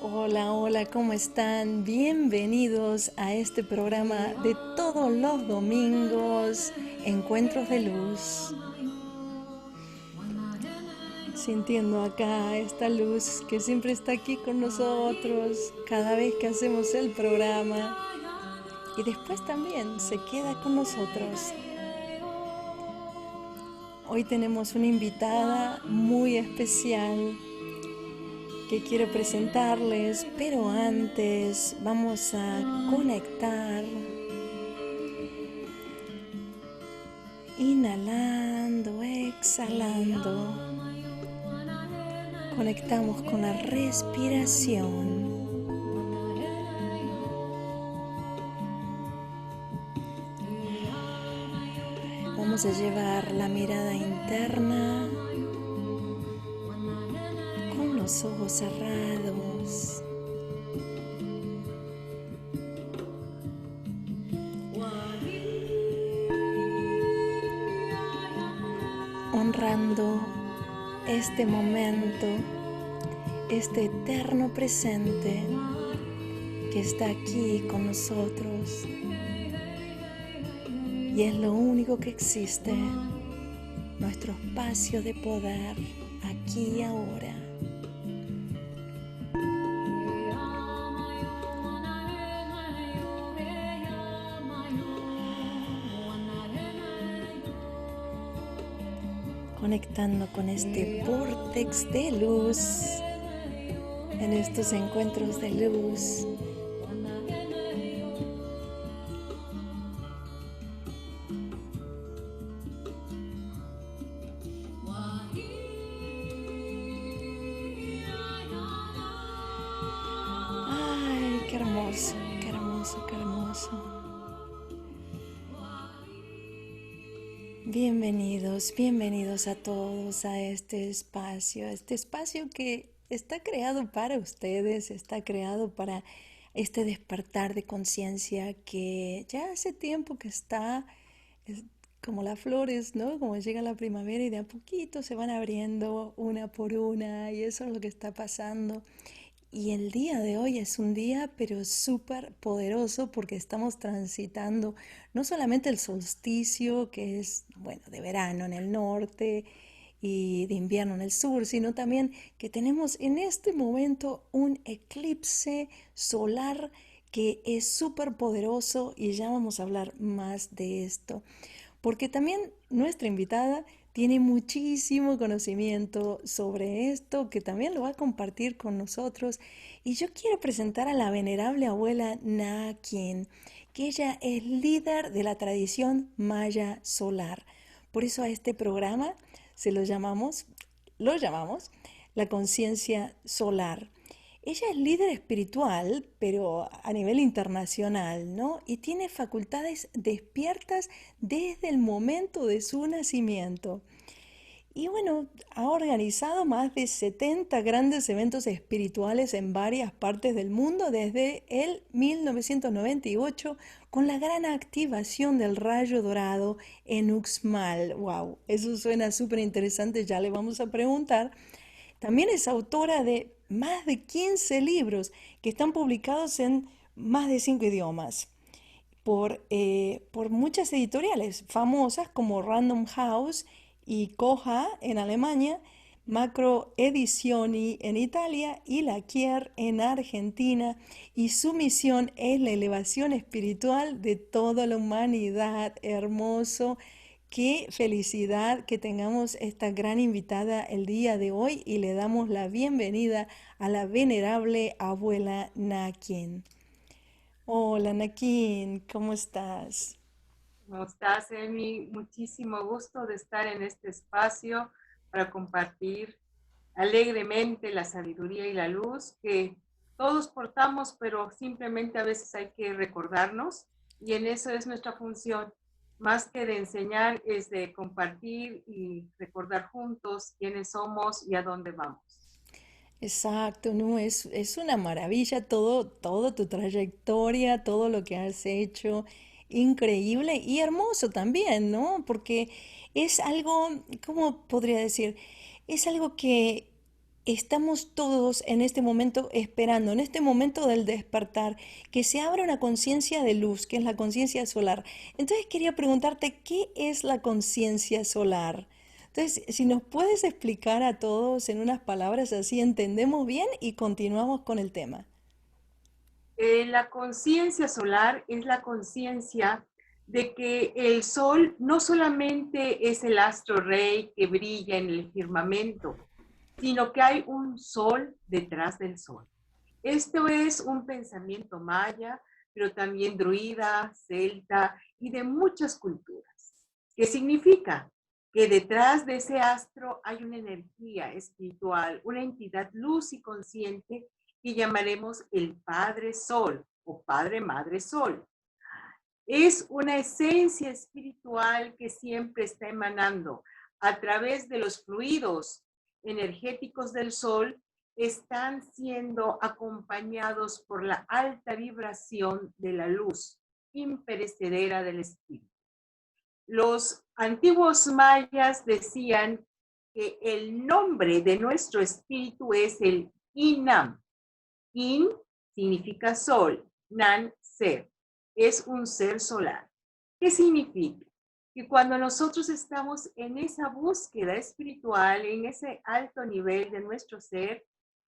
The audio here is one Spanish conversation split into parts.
Hola, hola, ¿cómo están? Bienvenidos a este programa de todos los domingos, Encuentros de Luz. Sintiendo acá esta luz que siempre está aquí con nosotros cada vez que hacemos el programa y después también se queda con nosotros. Hoy tenemos una invitada muy especial que quiero presentarles, pero antes vamos a conectar, inhalando, exhalando. Conectamos con la respiración. Vamos a llevar la mirada interna con los ojos cerrados. Honrando este momento, este eterno presente que está aquí con nosotros y es lo único que existe, nuestro espacio de poder aquí y ahora. Conectando con este vórtex de luz, en estos encuentros de luz. Ay, qué hermoso, qué hermoso, qué hermoso. Bienvenidos, bienvenidos a todos a este espacio que está creado para ustedes, está creado para este despertar de conciencia que ya hace tiempo que está, es como las flores, ¿no? Como llega la primavera y de a poquito se van abriendo una por una y eso es lo que está pasando. Y el día de hoy es un día pero súper poderoso porque estamos transitando no solamente el solsticio, que es, bueno, de verano en el norte y de invierno en el sur, sino también que tenemos en este momento un eclipse solar que es súper poderoso y ya vamos a hablar más de esto porque también nuestra invitada tiene muchísimo conocimiento sobre esto que también lo va a compartir con nosotros. Y yo quiero presentar a la venerable abuela Nakin, que ella es líder de la tradición maya solar. Por eso a este programa se lo llamamos la conciencia solar. Ella es líder espiritual, pero a nivel internacional, ¿no? Y tiene facultades despiertas desde el momento de su nacimiento. Y bueno, ha organizado más de 70 grandes eventos espirituales en varias partes del mundo desde el 1998 con la gran activación del rayo dorado en Uxmal. ¡Wow! Eso suena súper interesante, ya le vamos a preguntar. También es autora de más de 15 libros que están publicados en más de 5 idiomas por muchas editoriales famosas como Random House y Koha en Alemania, Macro Edizioni en Italia y La Kier en Argentina. Y su misión es la elevación espiritual de toda la humanidad. Hermoso. Qué felicidad que tengamos esta gran invitada el día de hoy y le damos la bienvenida a la venerable abuela Nakin. Hola Nakin, ¿cómo estás? ¿Cómo estás, Emi? Muchísimo gusto de estar en este espacio para compartir alegremente la sabiduría y la luz que todos portamos, pero simplemente a veces hay que recordarnos y en eso es nuestra función. Más que de enseñar, es de compartir y recordar juntos quiénes somos y a dónde vamos. Exacto, no, es una maravilla todo tu trayectoria, todo lo que has hecho, increíble y hermoso también, ¿no? Porque es algo, ¿cómo podría decir? Es algo que estamos todos en este momento esperando, en este momento del despertar, que se abra una conciencia de luz, que es la conciencia solar. Entonces quería preguntarte, ¿qué es la conciencia solar? Entonces, si nos puedes explicar a todos en unas palabras así entendemos bien y continuamos con el tema. La conciencia solar es la conciencia de que el sol no solamente es el astro rey que brilla en el firmamento, sino que hay un sol detrás del sol. Esto es un pensamiento maya, pero también druida, celta y de muchas culturas. ¿Qué significa? Que detrás de ese astro hay una energía espiritual, una entidad luz y consciente que llamaremos el Padre Sol o Padre Madre Sol. Es una esencia espiritual que siempre está emanando a través de los fluidos energéticos del sol, están siendo acompañados por la alta vibración de la luz imperecedera del espíritu. Los antiguos mayas decían que el nombre de nuestro espíritu es el Inam. In significa sol, Nan ser. Es un ser solar. ¿Qué significa? Que cuando nosotros estamos en esa búsqueda espiritual, en ese alto nivel de nuestro ser,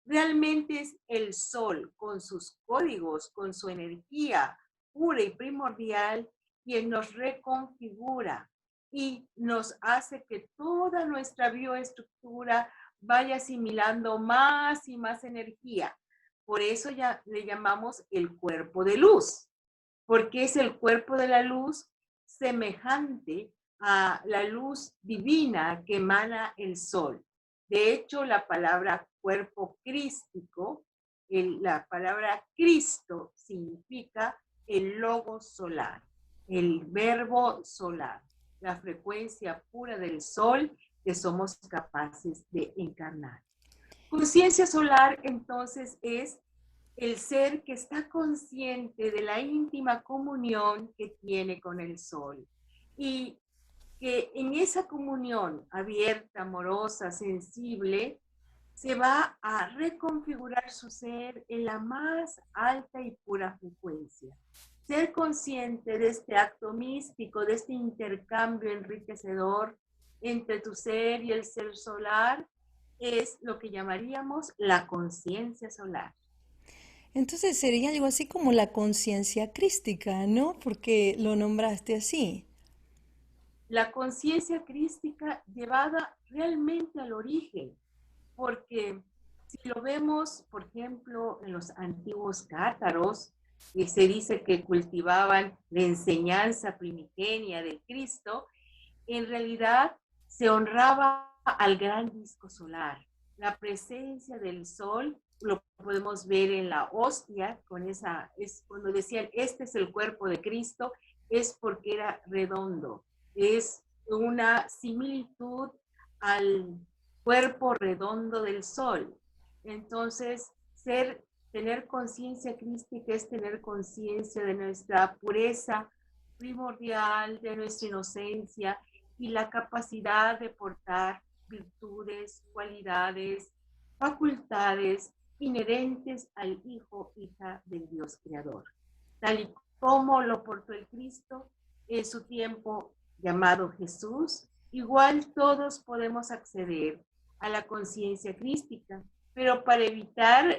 realmente es el sol con sus códigos, con su energía pura y primordial, quien nos reconfigura y nos hace que toda nuestra bioestructura vaya asimilando más y más energía. Por eso ya le llamamos el cuerpo de luz, porque es el cuerpo de la luz semejante a la luz divina que emana el sol. De hecho, la palabra cuerpo crístico, la palabra Cristo significa el logo solar, el verbo solar, la frecuencia pura del sol que somos capaces de encarnar. Conciencia solar, entonces, es el ser que está consciente de la íntima comunión que tiene con el sol y que en esa comunión abierta, amorosa, sensible, se va a reconfigurar su ser en la más alta y pura frecuencia. Ser consciente de este acto místico, de este intercambio enriquecedor entre tu ser y el ser solar, es lo que llamaríamos la conciencia solar. Entonces sería algo así como la conciencia crística, ¿no? Porque lo nombraste así. La conciencia crística llevada realmente al origen, porque si lo vemos, por ejemplo, en los antiguos cátaros, que se dice que cultivaban la enseñanza primigenia del Cristo, en realidad se honraba al gran disco solar. La presencia del sol lo podemos ver en la hostia, con esa, es cuando decían, este es el cuerpo de Cristo, es porque era redondo, es una similitud al cuerpo redondo del sol. Entonces, tener conciencia crística es tener conciencia de nuestra pureza primordial, de nuestra inocencia y la capacidad de portar virtudes, cualidades, facultades inherentes al hijo, hija del Dios creador. Tal y como lo portó el Cristo en su tiempo llamado Jesús, igual todos podemos acceder a la conciencia crística, pero para evitar,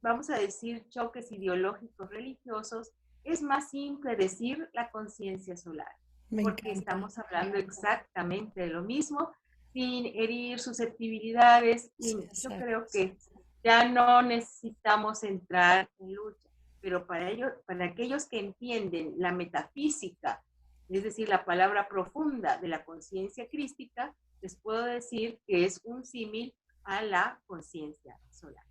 vamos a decir, choques ideológicos religiosos, es más simple decir la conciencia solar, Me porque encanta. estamos hablando exactamente de lo mismo, sin herir susceptibilidades, Sí, y yo exacto. creo que ya no necesitamos entrar en lucha, pero para aquellos que entienden la metafísica, es decir, la palabra profunda de la conciencia crística, les puedo decir que es un símil a la conciencia solar.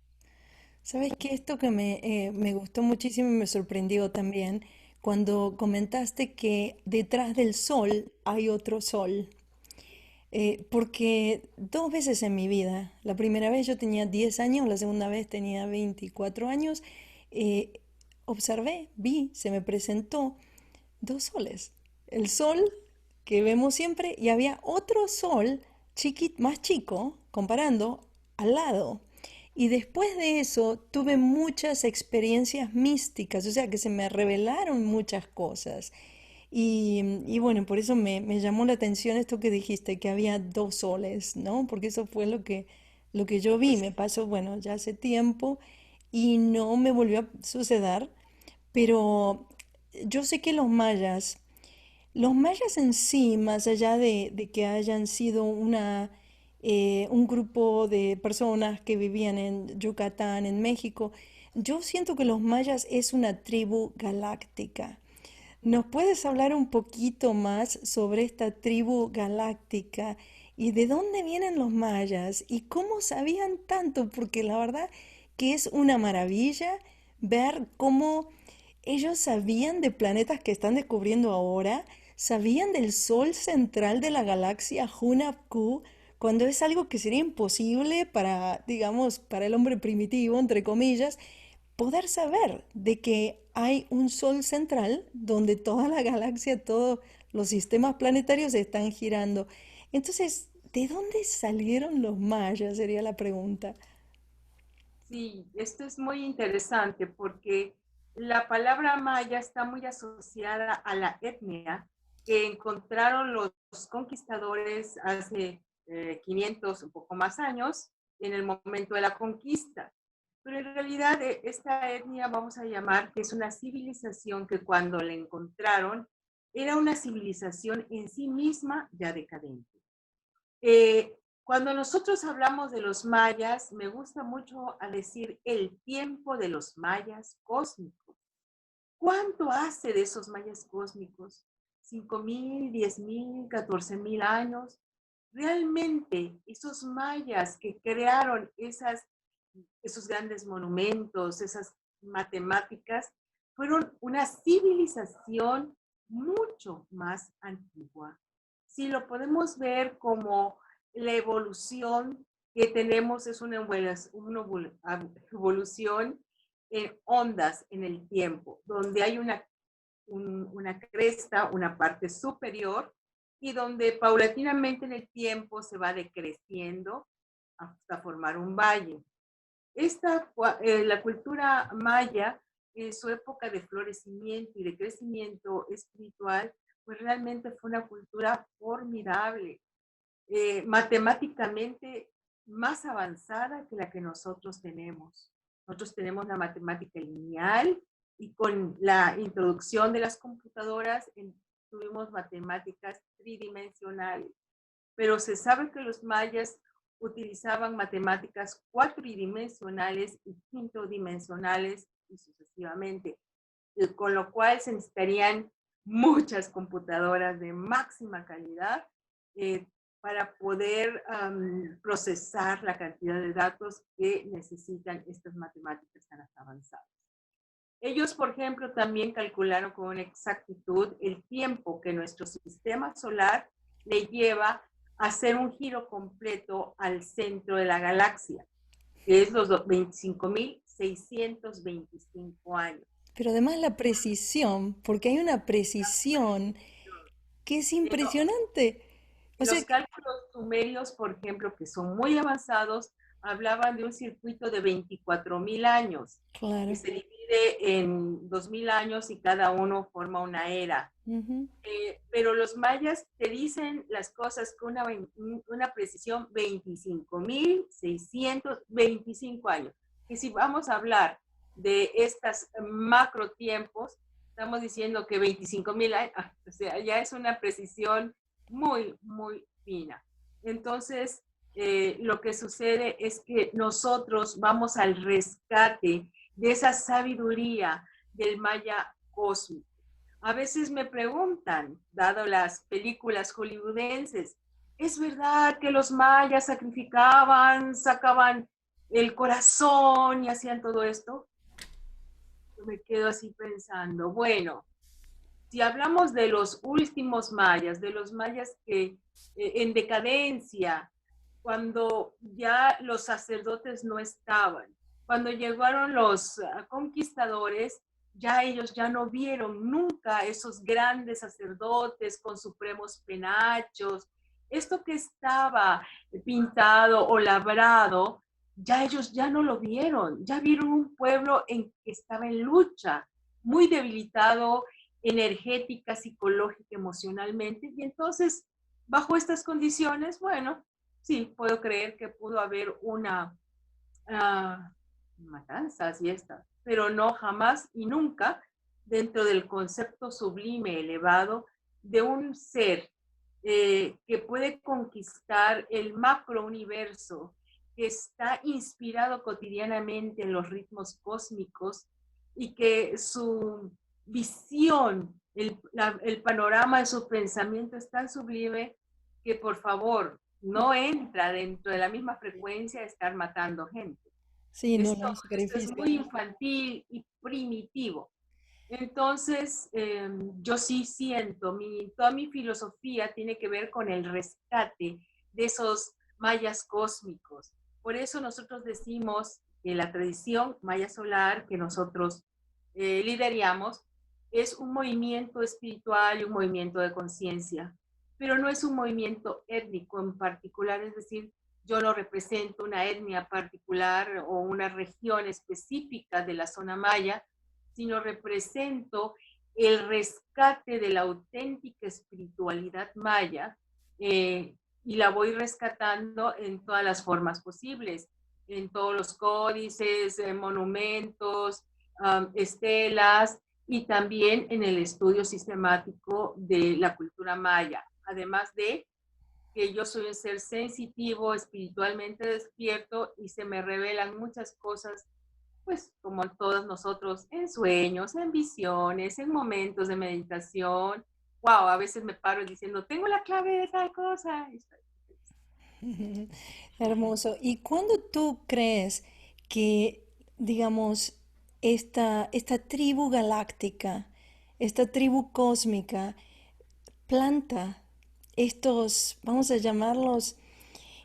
¿Sabes qué? Esto que me gustó muchísimo y me sorprendió también cuando comentaste que detrás del sol hay otro sol. Porque dos veces en mi vida, la primera vez yo tenía 10 años, la segunda vez tenía 24 años, eh, observé, vi, se me presentó dos soles. El sol que vemos siempre y había otro sol más chico, comparando, al lado. Y después de eso tuve muchas experiencias místicas, o sea que se me revelaron muchas cosas. Y bueno, por eso me llamó la atención esto que dijiste, que había dos soles, ¿no? Porque eso fue lo que yo vi, me pasó, bueno, ya hace tiempo y no me volvió a suceder, pero yo sé que los mayas en sí, más allá de que hayan sido un grupo de personas que vivían en Yucatán, en México, yo siento que los mayas es una tribu galáctica. ¿Nos puedes hablar un poquito más sobre esta tribu galáctica y de dónde vienen los mayas y cómo sabían tanto? Porque la verdad que es una maravilla ver cómo ellos sabían de planetas que están descubriendo ahora, sabían del sol central de la galaxia Hunabku, cuando es algo que sería imposible para, digamos, para el hombre primitivo, entre comillas, poder saber de que hay un sol central donde toda la galaxia, todos los sistemas planetarios están girando. Entonces, ¿de dónde salieron los mayas? Sería la pregunta. Sí, esto es muy interesante porque la palabra maya está muy asociada a la etnia que encontraron los conquistadores hace 500, un poco más años, en el momento de la conquista. Pero en realidad esta etnia vamos a llamar que es una civilización que cuando la encontraron era una civilización en sí misma ya decadente. Cuando nosotros hablamos de los mayas, me gusta mucho a decir el tiempo de los mayas cósmicos. ¿Cuánto hace de esos mayas cósmicos? 5,000, 10,000, 14,000 años. Realmente esos mayas que crearon esos grandes monumentos, esas matemáticas, fueron una civilización mucho más antigua. Si lo podemos ver como la evolución que tenemos es una evolución en ondas en el tiempo, donde hay una cresta, una parte superior, y donde paulatinamente en el tiempo se va decreciendo hasta formar un valle. La cultura maya, en su época de florecimiento y de crecimiento espiritual, pues realmente fue una cultura formidable, matemáticamente más avanzada que la que nosotros tenemos. Nosotros tenemos la matemática lineal y con la introducción de las computadoras tuvimos matemáticas tridimensionales, pero se sabe que los mayas utilizaban matemáticas cuatridimensionales y quintodimensionales y sucesivamente, con lo cual se necesitarían muchas computadoras de máxima calidad eh, para poder procesar la cantidad de datos que necesitan estas matemáticas tan avanzadas. Ellos, por ejemplo, también calcularon con exactitud el tiempo que nuestro sistema solar le lleva a hacer un giro completo al centro de la galaxia, que es los 25,625 años. Pero además la precisión, porque hay una precisión que es impresionante. O sea, Los cálculos sumerios, por ejemplo, que son muy avanzados, hablaban de un circuito de 24,000 años, que claro. se divide en 2,000 años y cada uno forma una era. Ujú. Pero los mayas te dicen las cosas con una precisión 25,625 años. Y si vamos a hablar de estas macro tiempos, estamos diciendo que 25,000 años, o sea, ya es una precisión muy, muy fina. Entonces, lo que sucede es que nosotros vamos al rescate de esa sabiduría del maya cósmico. A veces me preguntan, dado las películas hollywoodenses, ¿es verdad que los mayas sacrificaban, sacaban el corazón y hacían todo esto? Yo me quedo así pensando, bueno, si hablamos de los últimos mayas, de los mayas que en decadencia, cuando ya los sacerdotes no estaban, cuando llegaron los conquistadores, ya ellos ya no vieron nunca esos grandes sacerdotes con supremos penachos. Esto que estaba pintado o labrado ya ellos ya no lo vieron, ya vieron un pueblo en que estaba en lucha, muy debilitado energética, psicológica, emocionalmente, y entonces, bajo estas condiciones, bueno, sí, puedo creer que pudo haber una matanzas y estas, pero no jamás y nunca dentro del concepto sublime, elevado, de un ser que puede conquistar el macro universo, que está inspirado cotidianamente en los ritmos cósmicos y que su visión, el panorama de su pensamiento es tan sublime que por favor no entra dentro de la misma frecuencia de estar matando gente. Sí, no, no Esto, hay esto es sacrificio. muy infantil y primitivo. Entonces, yo sí siento, toda mi filosofía tiene que ver con el rescate de esos mayas cósmicos. Por eso nosotros decimos que la tradición maya solar que nosotros lideramos es un movimiento espiritual y un movimiento de conciencia, pero no es un movimiento étnico en particular, es decir, yo no represento una etnia particular o una región específica de la zona maya, sino represento el rescate de la auténtica espiritualidad maya y la voy rescatando en todas las formas posibles, en todos los códices, monumentos, estelas y también en el estudio sistemático de la cultura maya, además de que yo soy un ser sensitivo, espiritualmente despierto y se me revelan muchas cosas, pues como todos nosotros, en sueños, en visiones, en momentos de meditación. Wow, a veces me paro diciendo, tengo la clave de tal cosa. Hermoso. ¿Y cuándo tú crees que, digamos, esta tribu galáctica, esta tribu cósmica, planta estos, vamos a llamarlos,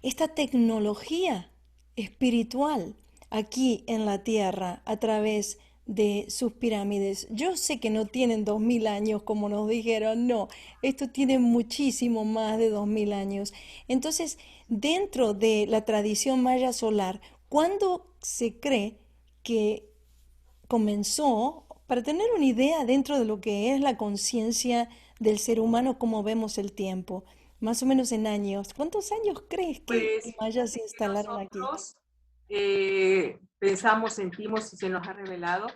esta tecnología espiritual aquí en la Tierra a través de sus pirámides? Yo sé que no tienen 2000 años como nos dijeron, no, esto tiene muchísimo más de 2000 años. Entonces, dentro de la tradición maya solar, ¿cuándo se cree que comenzó, para tener una idea dentro de lo que es la conciencia del ser humano, cómo vemos el tiempo, más o menos en años? ¿Cuántos años crees que Pues los mayas se fíjate que instalaron aquí? nosotros pensamos, sentimos y se nos ha revelado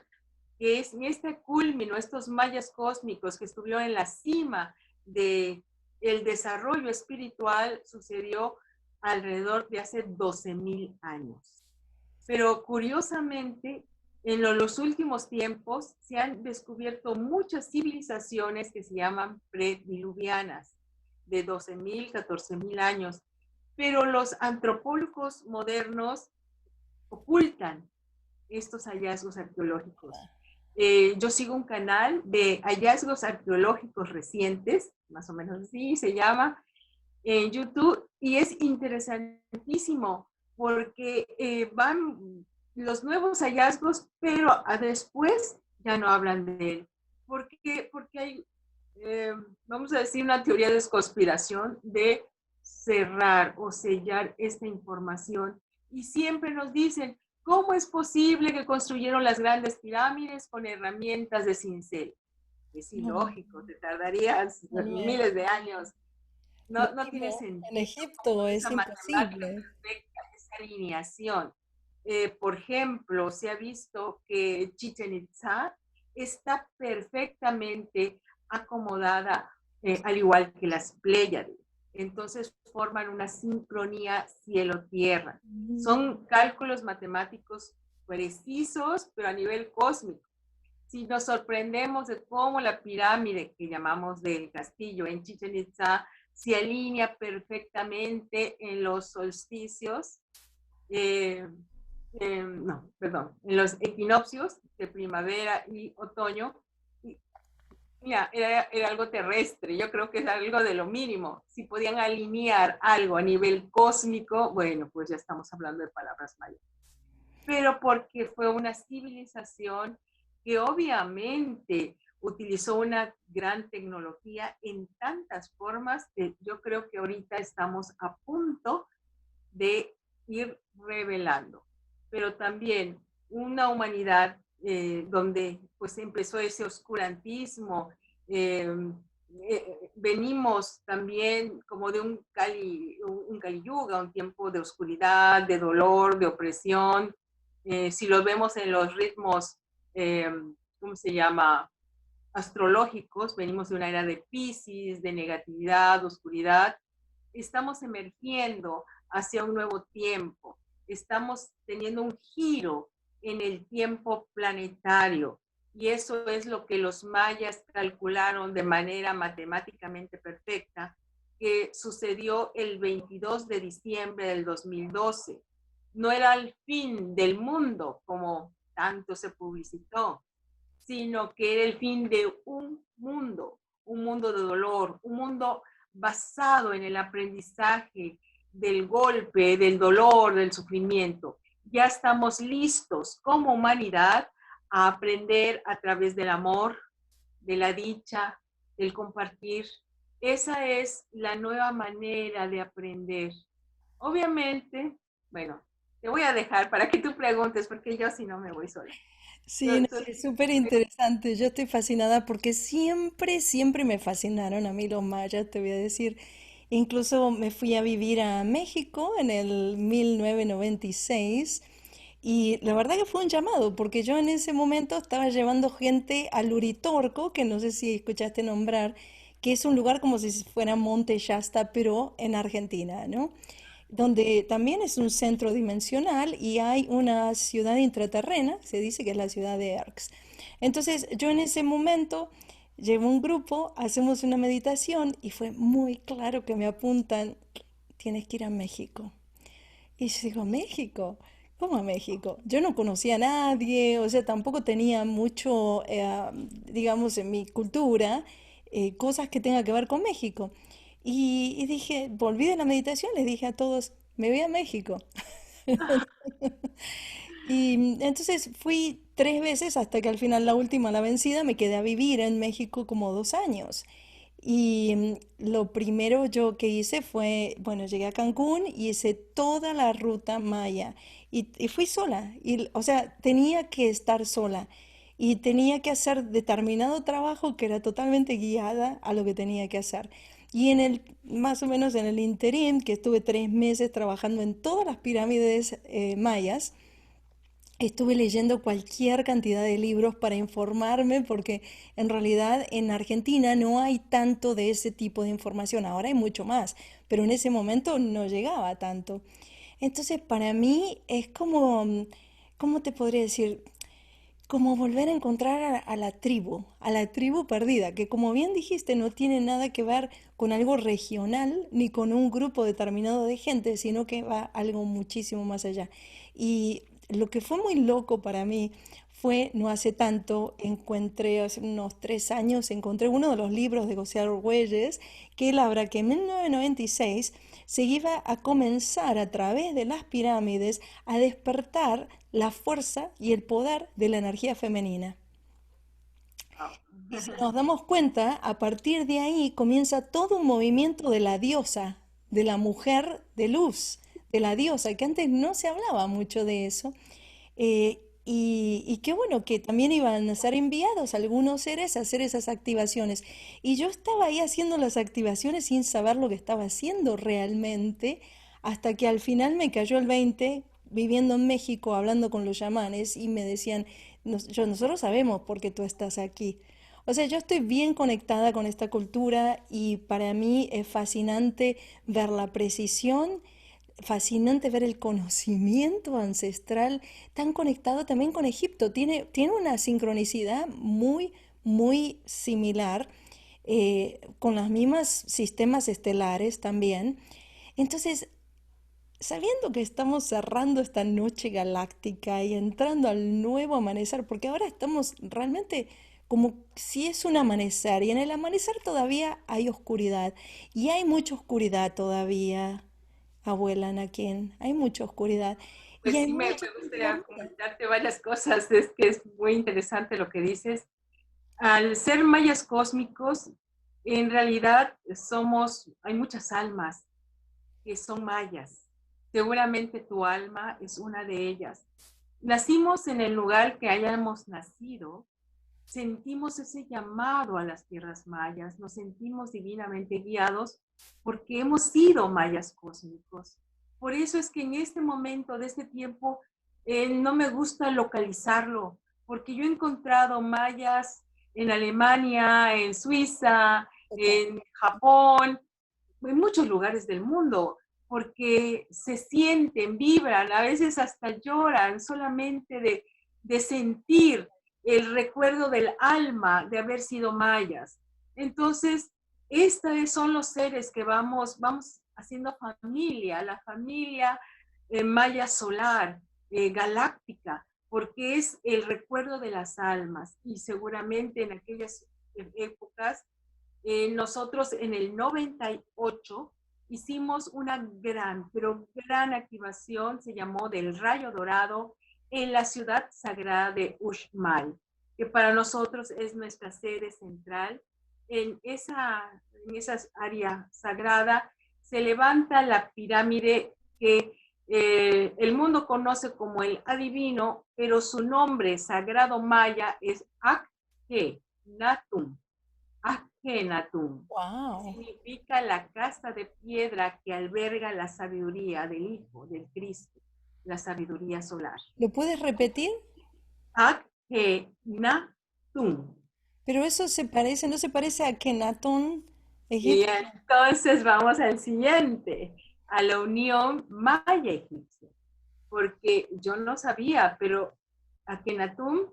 que es en este culmino, estos mayas cósmicos que estuvieron en la cima de el desarrollo espiritual sucedió alrededor de hace 12.000 años. Pero curiosamente, en los últimos tiempos se han descubierto muchas civilizaciones que se llaman prediluvianas, de 12.000, 14.000 años, pero los antropólogos modernos ocultan estos hallazgos arqueológicos. Yo sigo un canal de hallazgos arqueológicos recientes, más o menos así se llama, en YouTube, y es interesantísimo porque van los nuevos hallazgos, pero después ya no hablan de él. Porque hay, vamos a decir, una teoría de conspiración de cerrar o sellar esta información. Y siempre nos dicen, ¿cómo es posible que construyeron las grandes pirámides con herramientas de cincel? Es No, ilógico, te tardarías Daniel, miles de años. lo No tiene mismo en sentido Egipto esa es matemática imposible. perfecta, esa alineación. Por ejemplo, se ha visto que Chichen Itza está perfectamente acomodada, al igual que las Pléyades. Entonces forman una sincronía cielo-tierra. Mm. Son cálculos matemáticos precisos, pero a nivel cósmico. Si nos sorprendemos de cómo la pirámide que llamamos del castillo en Chichen Itza se alinea perfectamente en los solsticios, eh, no, perdón, en los equinoccios de primavera y otoño. Y, mira, era algo terrestre, yo creo que es algo de lo mínimo. Si podían alinear algo a nivel cósmico, bueno, pues ya estamos hablando de palabras mayores. Pero porque fue una civilización que obviamente utilizó una gran tecnología en tantas formas que yo creo que ahorita estamos a punto de ir revelando, pero también una humanidad donde pues empezó ese oscurantismo. eh, Venimos también como de un Kali Yuga, un tiempo de oscuridad, de dolor, de opresión. Si lo vemos en los ritmos, eh, ¿cómo se llama? Astrológicos, venimos de una era de Piscis, de negatividad, oscuridad. Estamos emergiendo hacia un nuevo tiempo. Estamos teniendo un giro en el tiempo planetario. Y eso es lo que los mayas calcularon de manera matemáticamente perfecta, que sucedió el 22 de diciembre del 2012. No era el fin del mundo como tanto se publicitó, sino que era el fin de un mundo de dolor, un mundo basado en el aprendizaje del golpe, del dolor, del sufrimiento. Ya estamos listos como humanidad a aprender a través del amor, de la dicha, del compartir. Esa es la nueva manera de aprender. Obviamente, bueno, te voy a dejar para que tú preguntes, porque yo si no me voy sola. Sí, no, Tú, es súper interesante. Yo estoy fascinada porque siempre, siempre me fascinaron a mí los mayas, te voy a decir. Incluso me fui a vivir a México en el 1996 y la verdad que fue un llamado porque yo en ese momento estaba llevando gente al Uritorco, que no sé si escuchaste nombrar, que es un lugar como si fuera Monte Shasta, pero en Argentina, ¿no? Donde también es un centro dimensional y hay una ciudad intraterrena, se dice que es la ciudad de Erx. Entonces yo en ese momento llevo un grupo, hacemos una meditación y fue muy claro que me apuntan, tienes que ir a México. Y yo digo, ¿México? ¿Cómo a México? Yo no conocía a nadie, o sea, tampoco tenía mucho, digamos, en mi cultura, cosas que tengan que ver con México. Y dije, volví de la meditación, les dije a todos, me voy a México. Y entonces fui 3 veces hasta que al final la última, la vencida, me quedé a vivir en México como 2 años. Y lo primero yo que hice fue, bueno, llegué a Cancún y hice toda la ruta maya y fui sola, y, o sea, tenía que estar sola y tenía que hacer determinado trabajo que era totalmente guiada a lo que tenía que hacer. Y más o menos en el interín, que estuve 3 meses trabajando en todas las pirámides mayas, estuve leyendo cualquier cantidad de libros para informarme porque en realidad en Argentina no hay tanto de ese tipo de información. Ahora hay mucho más, pero en ese momento no llegaba tanto. Entonces para mí es como, ¿cómo te podría decir? Como volver a encontrar a la tribu perdida, que como bien dijiste no tiene nada que ver con algo regional ni con un grupo determinado de gente, sino que va algo muchísimo más allá. Y lo que fue muy loco para mí fue, no hace tanto, encontré, hace unos 3 años, encontré uno de los libros de José Argüelles, que él habla que en 1996 se iba a comenzar a través de las pirámides a despertar la fuerza y el poder de la energía femenina. wow. Y si nos damos cuenta, a partir de ahí comienza todo un movimiento de la diosa, de la mujer de luz, de la diosa, que antes no se hablaba mucho de eso. Y qué bueno que también iban a ser enviados algunos seres a hacer esas activaciones. Y yo estaba ahí haciendo las activaciones sin saber lo que estaba haciendo realmente, hasta que al final me cayó el 20 viviendo en México, hablando con los chamanes, y me decían, nosotros sabemos por qué tú estás aquí. O sea, yo estoy bien conectada con esta cultura y para mí es fascinante ver la precisión, fascinante ver el conocimiento ancestral tan conectado también con Egipto. Tiene una sincronicidad muy, muy similar, con los mismos sistemas estelares también. Entonces, sabiendo que estamos cerrando esta noche galáctica y entrando al nuevo amanecer, porque ahora estamos realmente como si es un amanecer, y en el amanecer todavía hay oscuridad, y hay mucha oscuridad todavía, abuela Anakin, hay mucha oscuridad, y Pues hay sí, mucha me gustaría todavía. comentarte varias cosas, es que es muy interesante lo que dices. Al ser mayas cósmicos, en realidad hay muchas almas que son mayas. Seguramente tu alma es una de ellas. Nacimos en el lugar que hayamos nacido, sentimos ese llamado a las tierras mayas, nos sentimos divinamente guiados porque hemos sido mayas cósmicos. Por eso es que en este momento de este tiempo no me gusta localizarlo, porque yo he encontrado mayas en Alemania, en Suiza, Total. en Japón, en muchos lugares del mundo, porque se sienten, vibran, a veces hasta lloran solamente de sentir el recuerdo del alma de haber sido mayas. Entonces, estos son los seres que vamos haciendo familia, la familia maya solar, galáctica, porque es el recuerdo de las almas y seguramente en aquellas épocas nosotros en el 98 hicimos una gran, pero gran activación, se llamó del Rayo Dorado en la ciudad sagrada de Uxmal, que para nosotros es nuestra sede central. En esa área sagrada se levanta la pirámide que el mundo conoce como el adivino, pero su nombre sagrado maya es Akhenatum. Akhenatum Wow. significa la casa de piedra que alberga la sabiduría del Hijo, del Cristo, la sabiduría solar. ¿Lo puedes repetir? Akhenatum. Pero eso se parece, ¿no se parece a Kenatón Y egipcio? entonces vamos al siguiente, a la unión maya-egipcia, porque yo no sabía, pero Akhenatum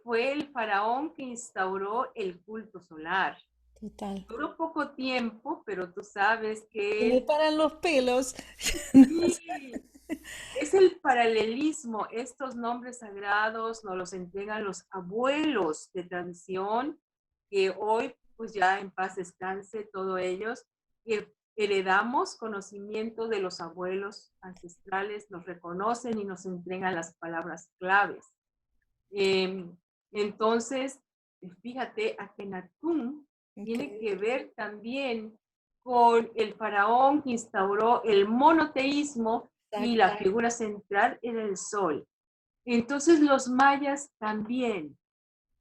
fue el faraón que instauró el culto solar. Total. Duró poco tiempo, pero tú sabes Se que me él paran los pelos. No sé. sí, es el paralelismo. Estos nombres sagrados nos los entregan los abuelos de tradición, que hoy, pues ya en paz descanse todos ellos, y heredamos conocimiento de los abuelos ancestrales, nos reconocen y nos entregan las palabras claves. Eh, entonces, fíjate, Akenatón tiene que Increíble. ver también con el faraón que instauró el monoteísmo y Exacto. la figura central era el sol. Entonces los mayas también.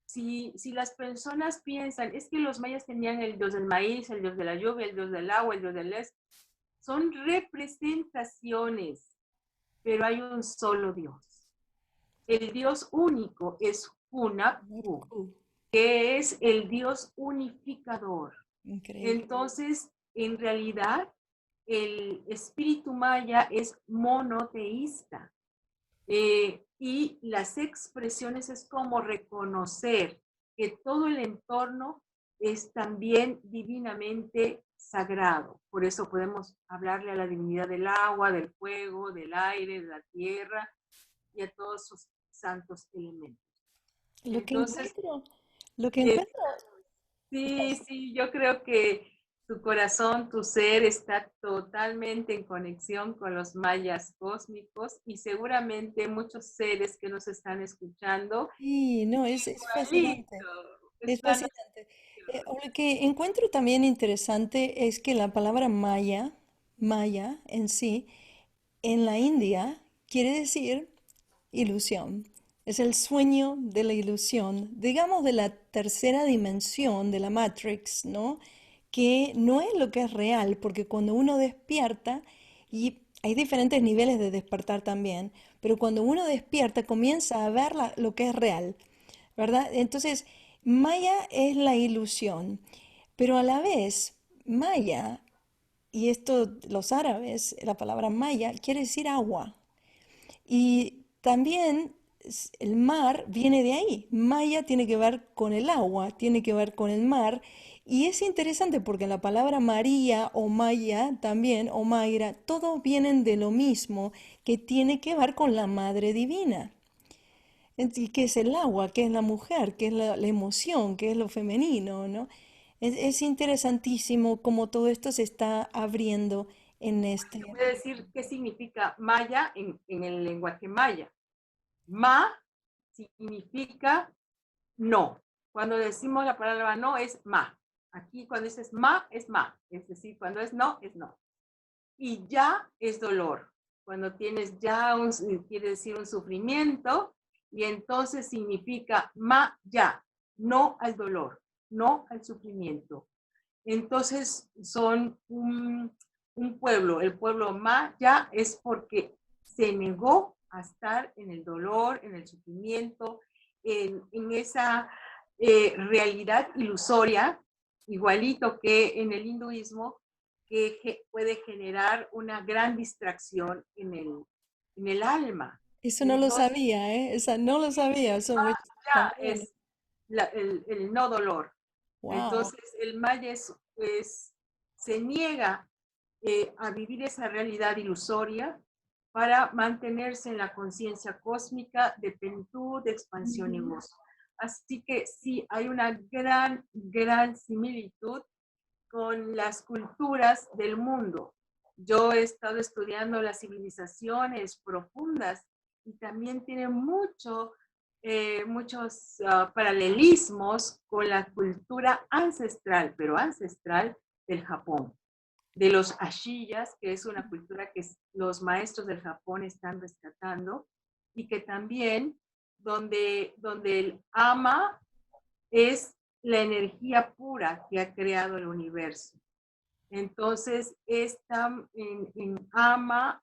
Si las personas piensan, es que los mayas tenían el dios del maíz, el dios de la lluvia, el dios del agua, el dios del este, son representaciones, pero hay un solo Dios. El Dios único es Hunapku, Marco. que es el Dios unificador. Increíble. Entonces, en realidad, el espíritu maya es monoteísta. Y las expresiones es como reconocer que todo el entorno es también divinamente sagrado. Por eso podemos hablarle a la divinidad del agua, del fuego, del aire, de la tierra y a todos sus santos elementos. Lo que Entonces, encuentro, lo que eh, encuentro, sí, sí, yo creo que tu corazón, tu ser está totalmente en conexión con los mayas cósmicos y seguramente muchos seres que nos están escuchando, sí, no, es fascinante. igualito, Es están fascinante. Lo que encuentro también interesante es que la palabra maya, maya en sí, en la India quiere decir ilusión. Es el sueño de la ilusión, digamos de la tercera dimensión de la Matrix, ¿no? Que no es lo que es real, porque cuando uno despierta, y hay diferentes niveles de despertar también, pero cuando uno despierta comienza a ver lo que es real, ¿verdad? Entonces, Maya es la ilusión, pero a la vez, Maya, y esto los árabes, la palabra Maya quiere decir agua. Y también el mar viene de ahí. Maya tiene que ver con el agua, tiene que ver con el mar. Y es interesante porque la palabra María o Maya también, o Mayra, todos vienen de lo mismo, que tiene que ver con la Madre Divina. Y qué es el agua, qué es la mujer, qué es la emoción, qué es lo femenino, ¿no? Es interesantísimo cómo todo esto se está abriendo en te este. voy a decir qué significa maya en el lenguaje maya. Ma significa no. Cuando decimos la palabra no es ma. Aquí cuando dices ma, es decir, cuando es no, es no. Y ya es dolor. Cuando tienes ya quiere decir un sufrimiento, y entonces significa ya, no al dolor, no al sufrimiento. Entonces son un pueblo, el pueblo ya es porque se negó a estar en el dolor, en el sufrimiento, en esa realidad ilusoria, igualito que en el hinduismo, que puede generar una gran distracción en el alma. Eso no lo Entonces, sabía, ¿eh? Esa no lo sabía, eso muy está ya bueno. es el no dolor. Wow. Entonces, el maya se niega a vivir esa realidad ilusoria para mantenerse en la conciencia cósmica de plenitud, de expansión y gozo. Así que sí, hay una gran similitud con las culturas del mundo. Yo he estado estudiando las civilizaciones profundas y también tiene muchos paralelismos con la cultura ancestral, pero ancestral del Japón, de los ashiyas, que es una cultura que los maestros del Japón están rescatando, y que también donde el ama es la energía pura que ha creado el universo. Entonces, esta en ama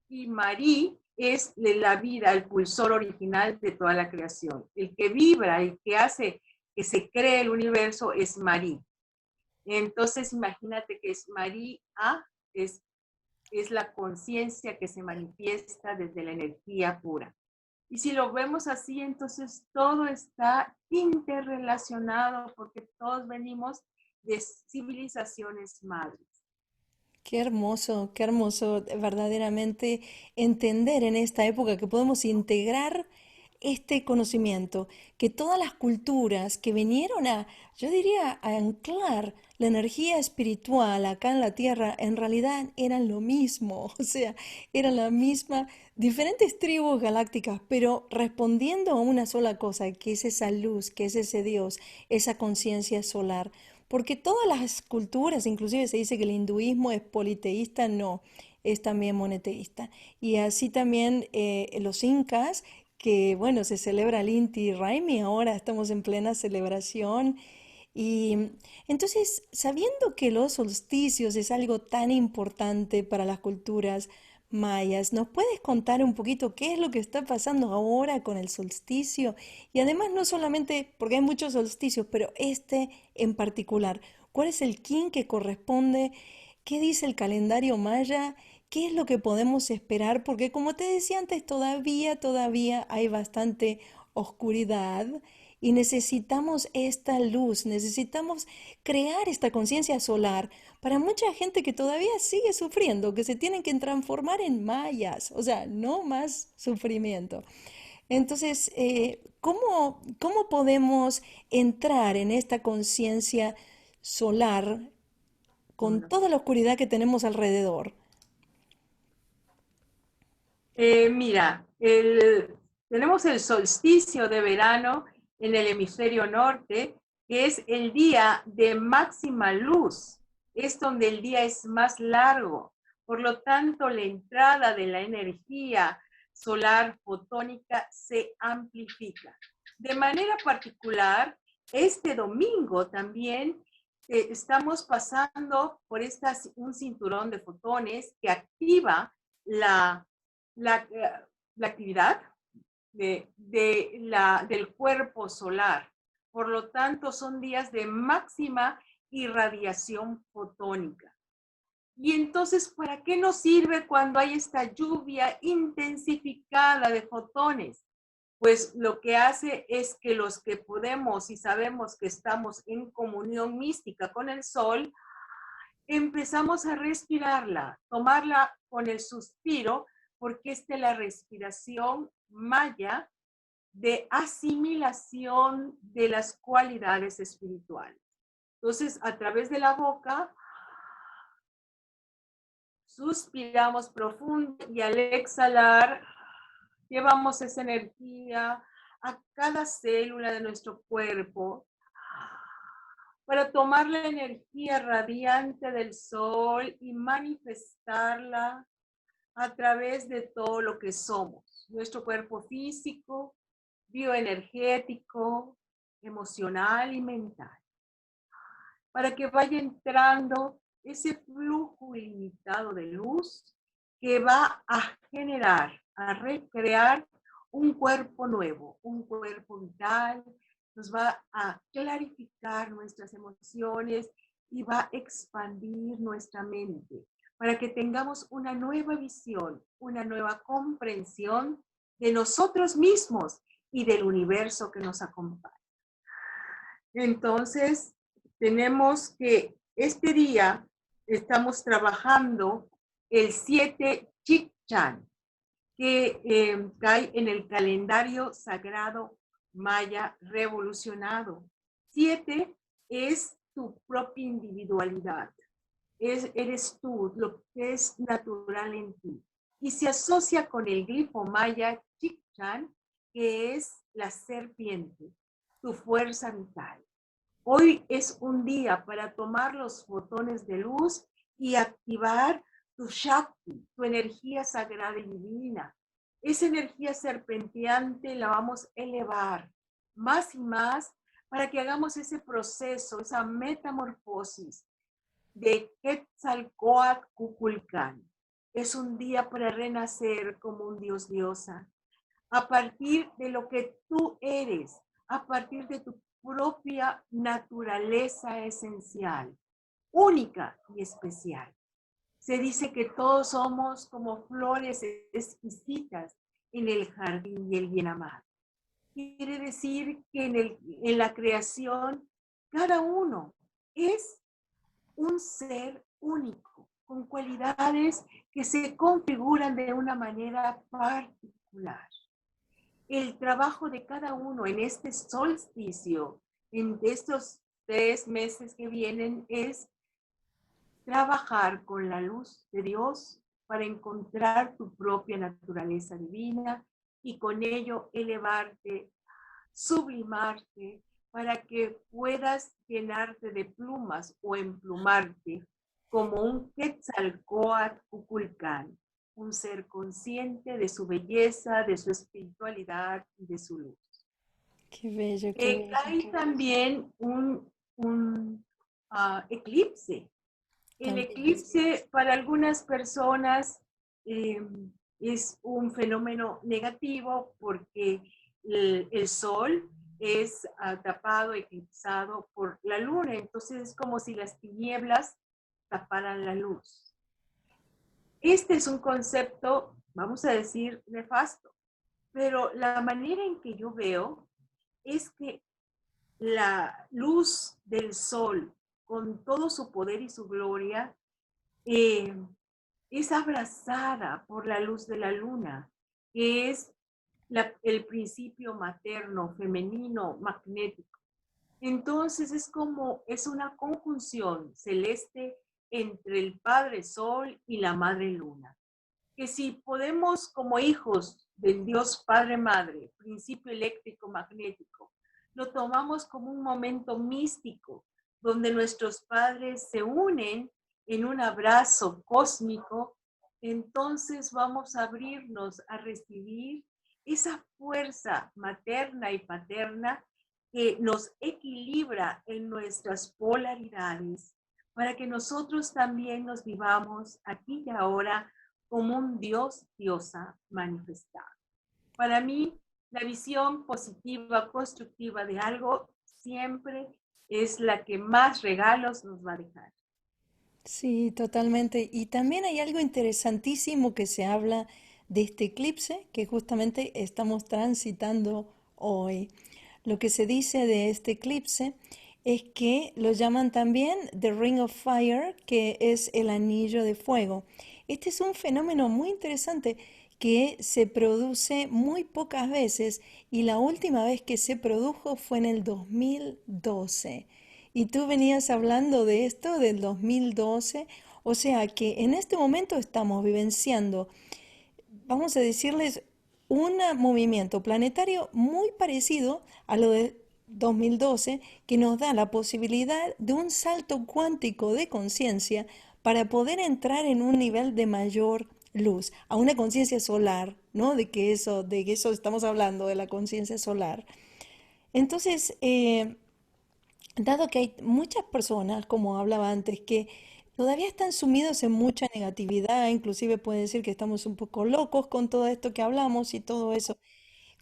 y Marí es la vida, el pulsor original de toda la creación. El que vibra y que hace que se cree el universo es Marí. Entonces, imagínate que es María, es, es la conciencia que se manifiesta desde la energía pura. Y si lo vemos así, entonces todo está interrelacionado porque todos venimos de civilizaciones madres. Qué hermoso verdaderamente entender en esta época que podemos integrar este conocimiento, que todas las culturas que vinieron a, yo diría, a anclar la energía espiritual acá en la Tierra, en realidad eran lo mismo, o sea, eran la misma, diferentes tribus galácticas, pero respondiendo a una sola cosa, que es esa luz, que es ese Dios, esa conciencia solar. Porque todas las culturas, inclusive se dice que el hinduismo es politeísta, no, es también monoteísta. Y así también los incas, que bueno, se celebra el Inti Raymi, ahora estamos en plena celebración. Y entonces, sabiendo que los solsticios es algo tan importante para las culturas mayas, ¿nos puedes contar un poquito qué es lo que está pasando ahora con el solsticio? Y además, no solamente porque hay muchos solsticios, pero este en particular, ¿cuál es el kin que corresponde? ¿Qué dice el calendario maya? ¿Qué es lo que podemos esperar? Porque como te decía antes, todavía hay bastante oscuridad y necesitamos esta luz, necesitamos crear esta conciencia solar para mucha gente que todavía sigue sufriendo, que se tienen que transformar en mayas, o sea, no más sufrimiento. Entonces, ¿cómo podemos entrar en esta conciencia solar con Bueno, toda la oscuridad que tenemos alrededor? mira, tenemos el solsticio de verano en el hemisferio norte, que es el día de máxima luz. Es donde el día es más largo. Por lo tanto, la entrada de la energía solar fotónica se amplifica. De manera particular, este domingo también estamos pasando por un cinturón de fotones que activa la la, la actividad del cuerpo solar. Por lo tanto, son días de máxima irradiación fotónica. Y entonces, ¿para qué nos sirve cuando hay esta lluvia intensificada de fotones? Pues lo que hace es que los que podemos y sabemos que estamos en comunión mística con el sol, empezamos a respirarla, tomarla con el suspiro, porque esta es la respiración maya de asimilación de las cualidades espirituales. Entonces, a través de la boca, suspiramos profundo y al exhalar, llevamos esa energía a cada célula de nuestro cuerpo para tomar la energía radiante del sol y manifestarla a través de todo lo que somos, nuestro cuerpo físico, bioenergético, emocional y mental, para que vaya entrando ese flujo ilimitado de luz que va a generar, a recrear un cuerpo nuevo, un cuerpo vital, nos va a clarificar nuestras emociones y va a expandir nuestra mente para que tengamos una nueva visión, una nueva comprensión de nosotros mismos y del universo que nos acompaña. Entonces, tenemos que este día estamos trabajando el 7 Chichan, que cae en el calendario sagrado maya revolucionado. 7 es tu propia individualidad, eres tú, lo que es natural en ti. Y se asocia con el glifo maya Chichan, que es la serpiente, tu fuerza vital. Hoy es un día para tomar los botones de luz y activar tu Shakti, tu energía sagrada y divina. Esa energía serpenteante la vamos a elevar más y más para que hagamos ese proceso, esa metamorfosis de Quetzalcóatl Kukulcán. Es un día para renacer como un dios diosa, a partir de lo que tú eres, a partir de tu propia naturaleza esencial, única y especial. Se dice que todos somos como flores exquisitas en el jardín y el bien amado. Quiere decir que en la creación cada uno es un ser único, con cualidades que se configuran de una manera particular. El trabajo de cada uno en este solsticio, en estos 3 meses que vienen, es trabajar con la luz de Dios para encontrar tu propia naturaleza divina y con ello elevarte, sublimarte, para que puedas llenarte de plumas o emplumarte como un Quetzalcóatl Kukulcán, un ser consciente de su belleza, de su espiritualidad y de su luz. Qué bello, qué bello. Hay también un eclipse. El También. eclipse para algunas personas eh, es un fenómeno negativo porque el sol es tapado, eclipsado por la luna. Entonces es como si las tinieblas taparan la luz. Este es un concepto, vamos a decir, nefasto, pero la manera en que yo veo es que la luz del sol, con todo su poder y su gloria, eh, es abrazada por la luz de la luna, que es el principio materno, femenino, magnético. Entonces es una conjunción celeste entre el Padre Sol y la Madre Luna. Que si podemos, como hijos del Dios Padre Madre, principio eléctrico magnético, lo tomamos como un momento místico, donde nuestros padres se unen en un abrazo cósmico, entonces vamos a abrirnos a recibir esa fuerza materna y paterna que nos equilibra en nuestras polaridades, para que nosotros también nos vivamos aquí y ahora como un dios, diosa manifestado. Para mí, la visión positiva, constructiva de algo siempre es la que más regalos nos va a dejar. Sí, totalmente. Y también hay algo interesantísimo que se habla de este eclipse que justamente estamos transitando hoy. Lo que se dice de este eclipse es que lo llaman también The Ring of Fire, que es el anillo de fuego. Este es un fenómeno muy interesante que se produce muy pocas veces y la última vez que se produjo fue en el 2012. Y tú venías hablando de esto del 2012, o sea que en este momento estamos vivenciando, vamos a decirles, un movimiento planetario muy parecido a lo de 2012, que nos da la posibilidad de un salto cuántico de conciencia para poder entrar en un nivel de mayor luz, a una conciencia solar, ¿no? De que eso estamos hablando, de la conciencia solar. Entonces, dado que hay muchas personas, como hablaba antes, que todavía están sumidos en mucha negatividad, inclusive puede decir que estamos un poco locos con todo esto que hablamos y todo eso.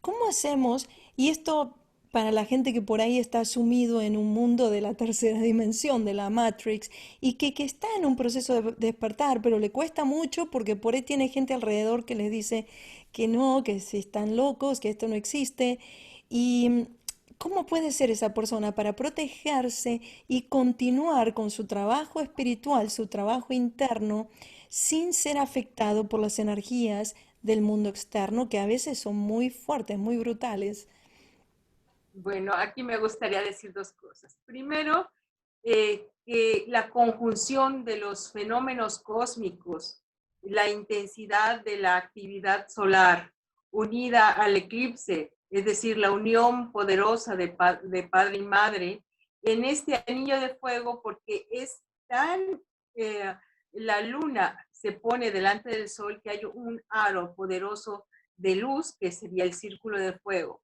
¿Cómo hacemos? Y esto para la gente que por ahí está sumido en un mundo de la tercera dimensión, de la Matrix, y que está en un proceso de despertar, pero le cuesta mucho porque por ahí tiene gente alrededor que les dice que no, que si están locos, que esto no existe. ¿Y cómo puede ser esa persona para protegerse y continuar con su trabajo espiritual, su trabajo interno, sin ser afectado por las energías del mundo externo, que a veces son muy fuertes, muy brutales? Bueno, aquí me gustaría decir dos cosas. Primero, que la conjunción de los fenómenos cósmicos, la intensidad de la actividad solar unida al eclipse, es decir, la unión poderosa de padre y madre, en este anillo de fuego, porque es tan, eh, la luna se pone delante del sol que hay un aro poderoso de luz que sería el círculo de fuego.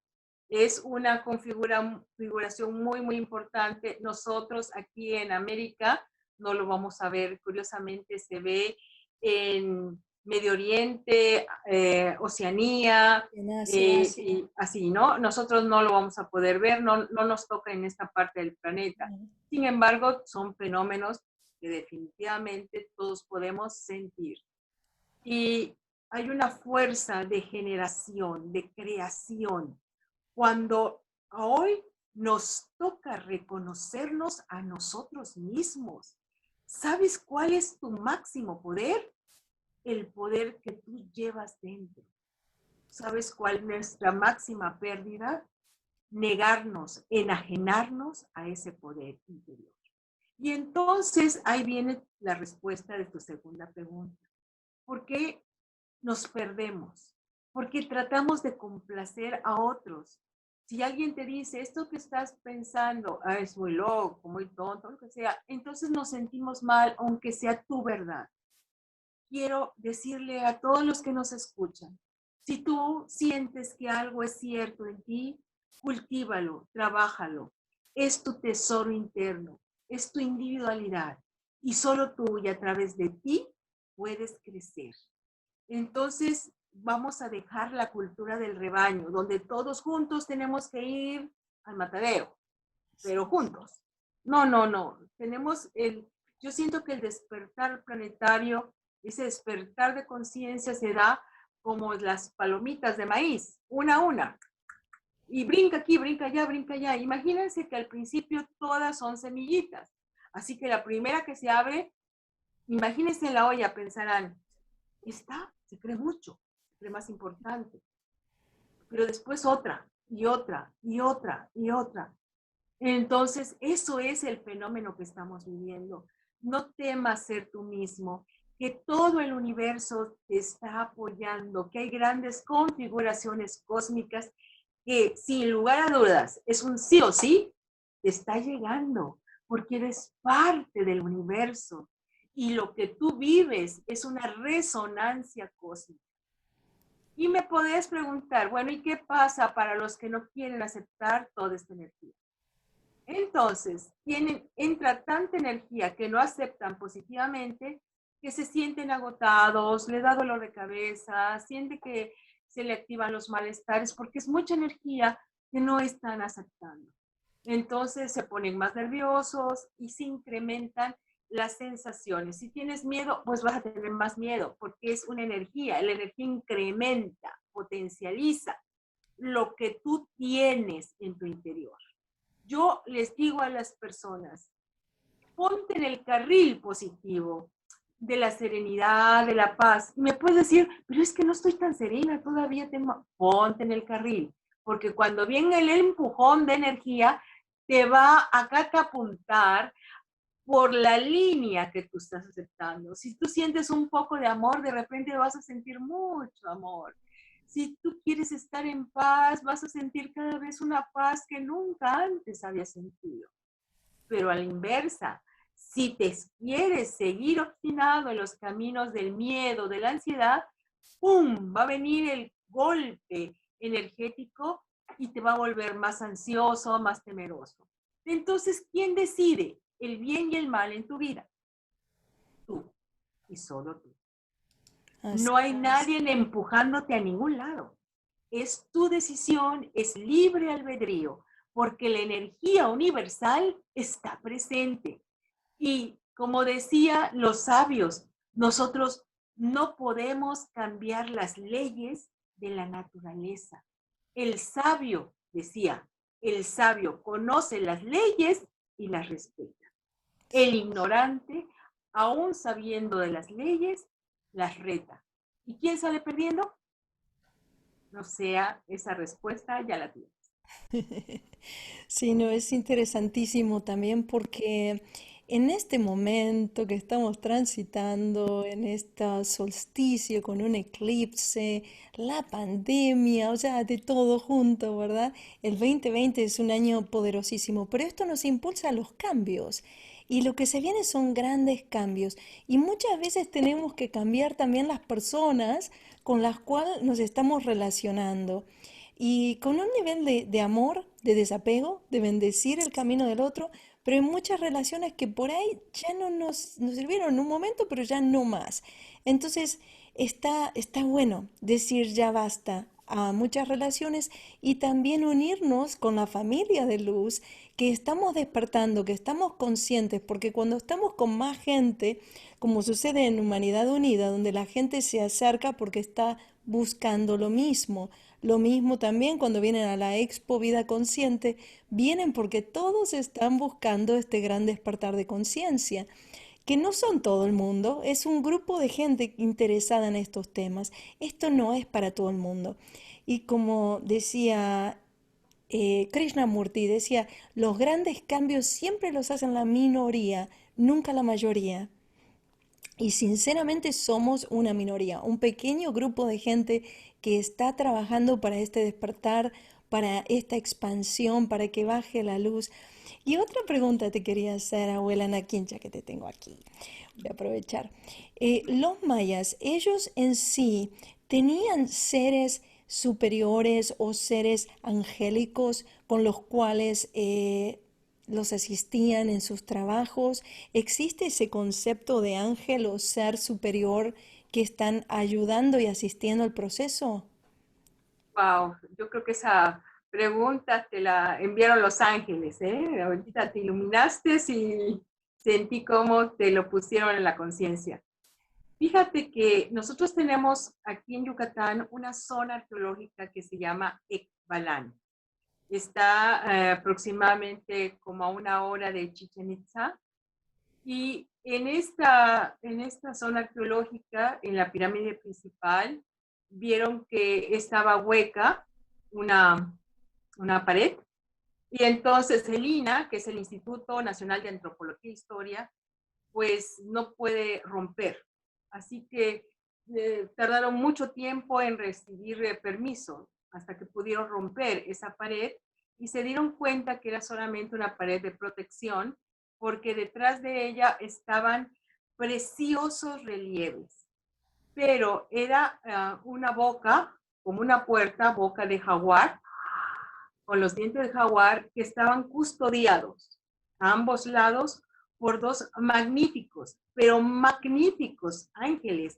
Es una configuración muy, muy importante. Nosotros aquí en América no lo vamos a ver. Curiosamente se ve en Medio Oriente, Oceanía, En Asia. y así, ¿no? Nosotros no lo vamos a poder ver, no nos toca en esta parte del planeta. Sin embargo, son fenómenos que definitivamente todos podemos sentir. Y hay una fuerza de generación, de creación, cuando hoy nos toca reconocernos a nosotros mismos. ¿Sabes cuál es tu máximo poder? El poder que tú llevas dentro. ¿Sabes cuál es nuestra máxima pérdida? Negarnos, enajenarnos a ese poder interior. Y entonces ahí viene la respuesta de tu segunda pregunta. ¿Por qué nos perdemos? Porque tratamos de complacer a otros. Si alguien te dice, esto que estás pensando, es muy loco, muy tonto, lo que sea, entonces nos sentimos mal, aunque sea tu verdad. Quiero decirle a todos los que nos escuchan, si tú sientes que algo es cierto en ti, cultívalo, trabájalo. Es tu tesoro interno, es tu individualidad y solo tú y a través de ti puedes crecer. Entonces, vamos a dejar la cultura del rebaño, donde todos juntos tenemos que ir al matadero, pero juntos. No, no, no. Yo siento que el despertar planetario, ese despertar de conciencia se da como las palomitas de maíz, una a una. Y brinca aquí, brinca allá, brinca allá. Imagínense que al principio todas son semillitas. Así que la primera que se abre, imagínense en la olla, pensarán, se cree mucho, se cree más importante. Pero después otra, y otra, y otra, y otra. Entonces, eso es el fenómeno que estamos viviendo. No temas ser tú mismo, que todo el universo te está apoyando, que hay grandes configuraciones cósmicas que, sin lugar a dudas, es un sí o sí, te está llegando, porque eres parte del universo. Y lo que tú vives es una resonancia cósmica. Y me podés preguntar, bueno, ¿y qué pasa para los que no quieren aceptar toda esta energía? Entonces, entra tanta energía que no aceptan positivamente que se sienten agotados, le da dolor de cabeza, siente que se le activan los malestares porque es mucha energía que no están aceptando. Entonces se ponen más nerviosos y se incrementan las sensaciones. Si tienes miedo, pues vas a tener más miedo porque es una energía. La energía incrementa, potencializa lo que tú tienes en tu interior. Yo les digo a las personas, ponte en el carril positivo de la serenidad, de la paz. Y me puedes decir, pero es que no estoy tan serena, todavía tengo, ponte en el carril, porque cuando viene el empujón de energía, te va a catapultar por la línea que tú estás aceptando. Si tú sientes un poco de amor, de repente vas a sentir mucho amor. Si tú quieres estar en paz, vas a sentir cada vez una paz que nunca antes habías sentido. Pero a la inversa, Si te quieres seguir obstinado en los caminos del miedo, de la ansiedad, ¡pum! Va a venir el golpe energético y te va a volver más ansioso, más temeroso. Entonces, ¿quién decide el bien y el mal en tu vida? Tú y solo tú. Así No hay es. nadie empujándote a ningún lado. Es tu decisión, es libre albedrío, porque la energía universal está presente. Y como decía los sabios, nosotros no podemos cambiar las leyes de la naturaleza. El sabio, decía, el sabio conoce las leyes y las respeta. El ignorante, aún sabiendo de las leyes, las reta. ¿Y quién sale perdiendo? No sea esa respuesta, ya la tienes. Sí, no, es interesantísimo también porque en este momento que estamos transitando, en este solsticio con un eclipse, la pandemia, o sea, de todo junto, ¿verdad? El 2020 es un año poderosísimo, pero esto nos impulsa a los cambios. Y lo que se viene son grandes cambios. Y muchas veces tenemos que cambiar también las personas con las cuales nos estamos relacionando. Y con un nivel de amor, de desapego, de bendecir el camino del otro, pero hay muchas relaciones que por ahí ya no nos sirvieron en un momento, pero ya no más. Entonces, está bueno decir ya basta a muchas relaciones y también unirnos con la familia de luz, que estamos despertando, que estamos conscientes, porque cuando estamos con más gente, como sucede en Humanidad Unida, donde la gente se acerca porque está buscando lo mismo también cuando vienen a la Expo Vida Consciente, vienen porque todos están buscando este gran despertar de conciencia, que no son todo el mundo, es un grupo de gente interesada en estos temas. Esto no es para todo el mundo. Y como decía Krishnamurti, decía, los grandes cambios siempre los hacen la minoría, nunca la mayoría. Y sinceramente somos una minoría, un pequeño grupo de gente que está trabajando para este despertar, para esta expansión, para que baje la luz. Y otra pregunta te quería hacer, abuela Nakin, ya que te tengo aquí. Voy a aprovechar. Los mayas, ellos en sí tenían seres superiores o seres angélicos con los cuales los asistían en sus trabajos. ¿Existe ese concepto de ángel o ser superior que están ayudando y asistiendo al proceso? Wow, yo creo que esa pregunta te la enviaron los ángeles, ¿eh? Ahorita te iluminaste y sentí cómo te lo pusieron en la conciencia. Fíjate que nosotros tenemos aquí en Yucatán una zona arqueológica que se llama Ekbalán. Está aproximadamente como a 1 hora de Chichen Itza. Y en esta zona arqueológica, en la pirámide principal, vieron que estaba hueca una, una pared. Y entonces el INAH, que es el Instituto Nacional de Antropología e Historia, pues no puede romper. Así que tardaron mucho tiempo en recibir permiso hasta que pudieron romper esa pared y se dieron cuenta que era solamente una pared de protección porque detrás de ella estaban preciosos relieves, pero era una boca, como una puerta, boca de jaguar, con los dientes de jaguar que estaban custodiados a ambos lados por dos magníficos, pero magníficos ángeles,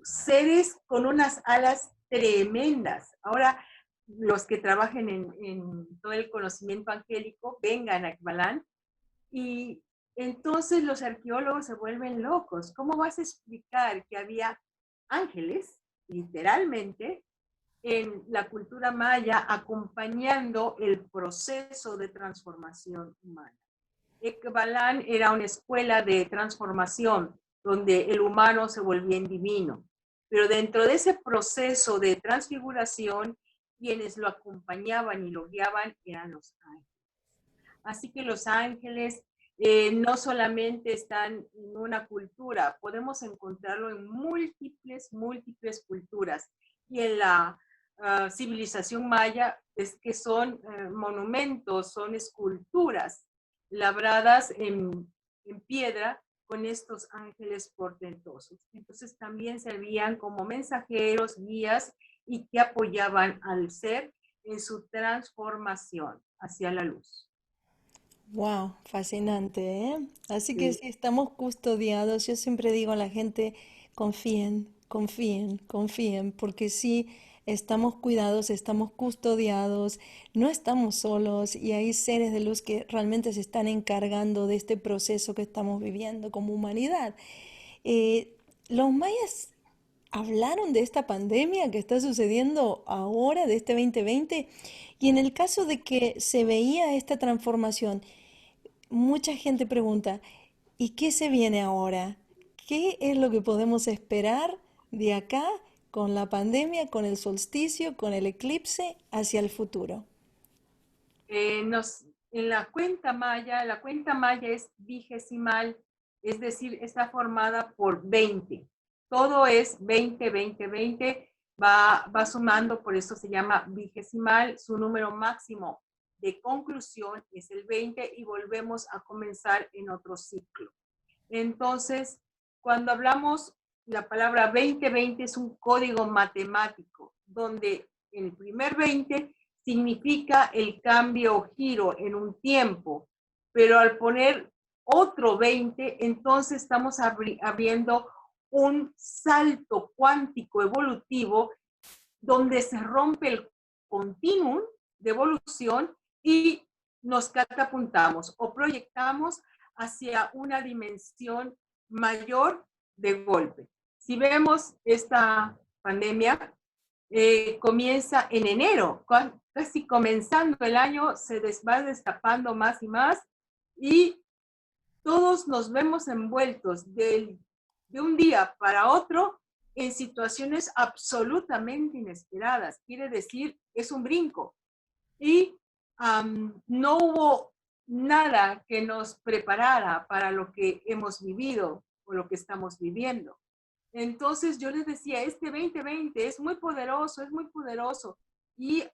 seres con unas alas tremendas. Ahora, los que trabajen en todo el conocimiento angélico, vengan a Ekbalán y entonces los arqueólogos se vuelven locos. ¿Cómo vas a explicar que había ángeles, literalmente, en la cultura maya acompañando el proceso de transformación humana? Ekbalan era una escuela de transformación donde el humano se volvía en divino. Pero dentro de ese proceso de transfiguración, quienes lo acompañaban y lo guiaban eran los ángeles. Así que los ángeles no solamente están en una cultura, podemos encontrarlo en múltiples culturas. Y en la civilización maya es que son monumentos, son esculturas labradas en piedra con estos ángeles portentosos. Entonces también servían como mensajeros, guías y que apoyaban al ser en su transformación hacia la luz. Wow, fascinante, ¿eh? Así que Sí. sí, estamos custodiados. Yo siempre digo a la gente, confíen, confíen, confíen, porque sí, estamos cuidados, estamos custodiados, no estamos solos y hay seres de luz que realmente se están encargando de este proceso que estamos viviendo como humanidad. Eh, los mayas hablaron de esta pandemia que está sucediendo ahora, de este 2020, y en el caso de que se veía esta transformación, mucha gente pregunta, ¿y qué se viene ahora? ¿Qué es lo que podemos esperar de acá con la pandemia, con el solsticio, con el eclipse hacia el futuro? En la cuenta maya es vigesimal, es decir, está formada por 20. Todo es 20, 20, 20, va sumando, por eso se llama vigesimal. Su número máximo de conclusión es el 20 y volvemos a comenzar en otro ciclo. Entonces, cuando hablamos, la palabra 2020 es un código matemático, donde el primer 20 significa el cambio o giro en un tiempo, pero al poner otro 20, entonces estamos abriendo un salto cuántico evolutivo donde se rompe el continuum de evolución y nos catapultamos o proyectamos hacia una dimensión mayor de golpe. Si vemos esta pandemia, comienza en enero, casi comenzando el año, se va destapando más y más y todos nos vemos envueltos de un día para otro en situaciones absolutamente inesperadas. Quiere decir, es un brinco. Y no hubo nada que nos preparara para lo que hemos vivido o lo que estamos viviendo. Entonces yo les decía, este 2020 es muy poderoso, es muy poderoso. Y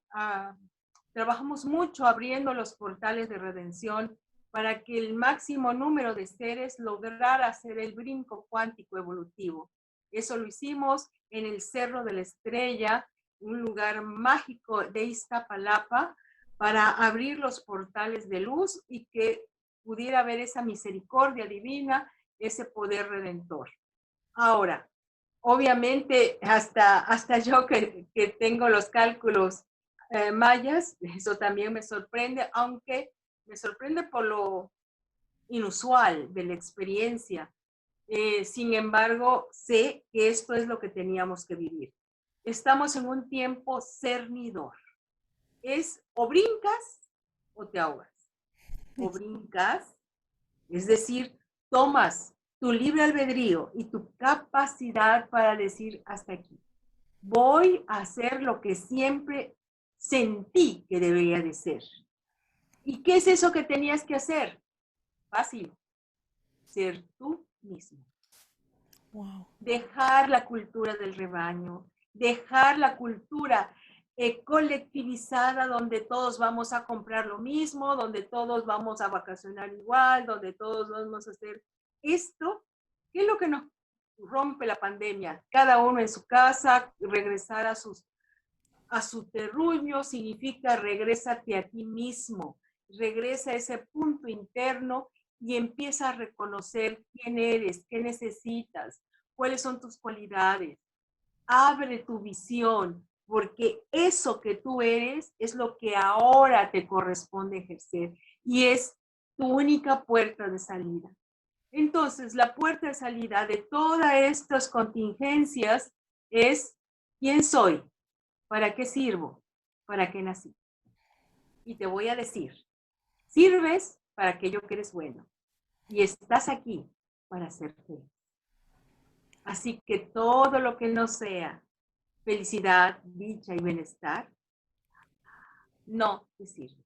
trabajamos mucho abriendo los portales de redención para que el máximo número de seres lograra hacer el brinco cuántico evolutivo. Eso lo hicimos en el Cerro de la Estrella, un lugar mágico de Iztapalapa, para abrir los portales de luz y que pudiera haber esa misericordia divina, ese poder redentor. Ahora, obviamente, hasta yo que tengo los cálculos mayas, eso también me sorprende, aunque me sorprende por lo inusual de la experiencia. Sin embargo, sé que esto es lo que teníamos que vivir. Estamos en un tiempo cernidor. Es o brincas o te ahogas. O brincas, es decir, tomas tu libre albedrío y tu capacidad para decir hasta aquí. Voy a hacer lo que siempre sentí que debería de ser. ¿Y qué es eso que tenías que hacer? Fácil, ser tú mismo. Wow. Dejar la cultura del rebaño, dejar la cultura colectivizada donde todos vamos a comprar lo mismo, donde todos vamos a vacacionar igual, donde todos vamos a hacer esto. ¿Qué es lo que nos rompe la pandemia? Cada uno en su casa, regresar a su terruño significa regrésate a ti mismo, regresa a ese punto interno y empieza a reconocer quién eres, qué necesitas, cuáles son tus cualidades. Abre tu visión, porque eso que tú eres es lo que ahora te corresponde ejercer y es tu única puerta de salida. Entonces, la puerta de salida de todas estas contingencias es quién soy, para qué sirvo, para qué nací. Y te voy a decir, sirves para aquello que eres bueno y estás aquí para ser feliz. Así que todo lo que no sea felicidad, dicha y bienestar, no te sirve.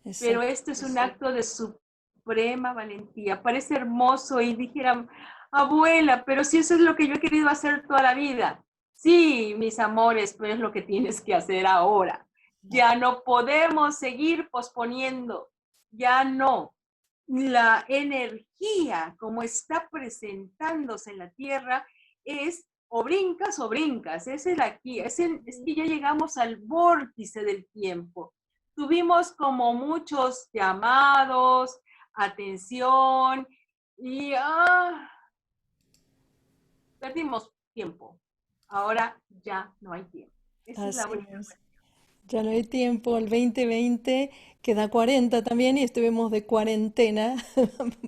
Pero Exacto. esto es un acto de suprema valentía. Parece hermoso y dijeran, abuela, pero si eso es lo que yo he querido hacer toda la vida. Sí, mis amores, pero es lo que tienes que hacer ahora. Ya no podemos seguir posponiendo. Ya no. la energía como está presentándose en la Tierra es o brincas, es el aquí, es que ya llegamos al vórtice del tiempo. Tuvimos como muchos llamados, atención y perdimos tiempo. Ahora ya no hay tiempo. Esa es la Así única es. cuestión. Ya no hay tiempo, el 2020 queda 40 también y estuvimos de cuarentena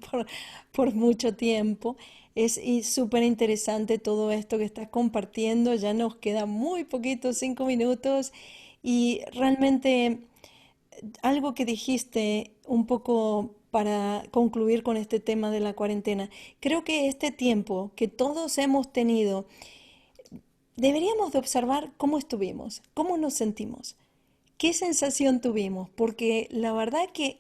por, por mucho tiempo. Es súper interesante todo esto que estás compartiendo, ya nos queda muy poquito, 5 minutos y realmente algo que dijiste un poco para concluir con este tema de la cuarentena, creo que este tiempo que todos hemos tenido, deberíamos de observar cómo estuvimos, cómo nos sentimos. ¿Qué sensación tuvimos? Porque la verdad que